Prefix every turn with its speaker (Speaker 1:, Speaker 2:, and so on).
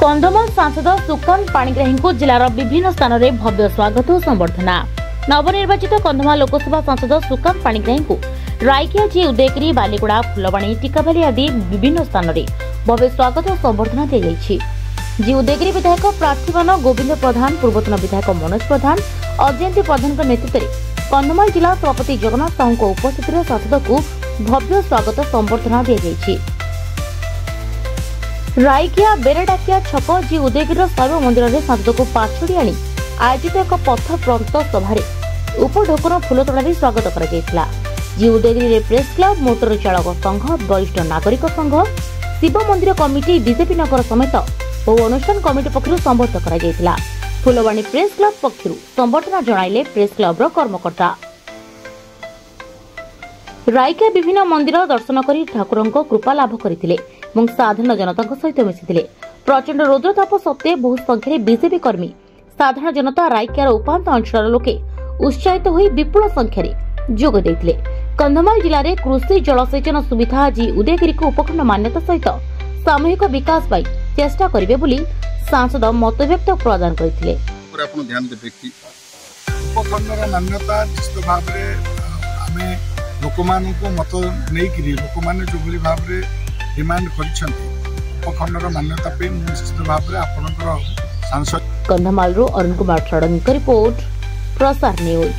Speaker 1: कंधमाल सांसद सुकांत पाणिग्राही को जिलार विभिन्न स्थान में भव्य स्वागत और संबर्धना। नवनिर्वाचित कंधमाल लोकसभा सांसद सुकांत पाणिग्राही को रायकिया जी उदयगिरी बालीगुड़ा फुलवाणी टीकाभाली आदि विभिन्न स्थान में भव्य स्वागत और संबर्धना दी जायछि। जी उदयगिरी विधायक प्रार्थीमान गोविंद प्रधान, पूर्वतन विधायक मनोज प्रधान, अजयंती प्रधान नेतृत्व में कंधमाल जिला सभापति जगन्नाथ साहू उपस्थित सांसद को भव्य स्वागत संबर्धना दी जायछि। रायकिया बेरेडाकिया छक जी उदयगिरी शैव मंदिर में सांसद को पाछड़ी आनी आयोजित एक पथ प्रंत सभा उपढोकन फूलतोड़ा स्वागत कर जी उदयगिरी प्रेस क्लब, मोटर चालक संघ, वरिष्ठ नागरिक संघ, शिव मंदिर कमिटी, बीजेपी नगर समेत बहु अनुष्ठान कमिटी पक्षर संबर्ध कर फुलवाणी प्रेस क्लब पक्षर संबर्धना जणाइले प्रेस क्लब कर्मकर्ता। रायकिया विभिन्न मंदिर दर्शन कर ठाकुर कृपा लाभ करते साधारण जनता सहित मिशिले। प्रचंड रौद्रताप सत्वे बहु संख्यार बीजेपी कर्मी, साधारण जनता, रायकियार उपांत अंचल लोके उत्साहित हो विपुल संख्यार जोग देते। कंधमाल जिले में कृषि जलसेचन सुविधा जी उदयगिरी को उपखंड मान्यता सहित सामूहिक विकास पर चेष्टा करेंगे बोली सांसद मतव्यक्त प्रदान करते।
Speaker 2: लोक मत नहीं लोक मैंने जो भाव में डिमांड करखंडर मान्यता निश्चित भाव में आपंकर सांसद।
Speaker 1: कंधमाल अरुण कुमार षडंगी रिपोर्ट प्रसार न्यूज।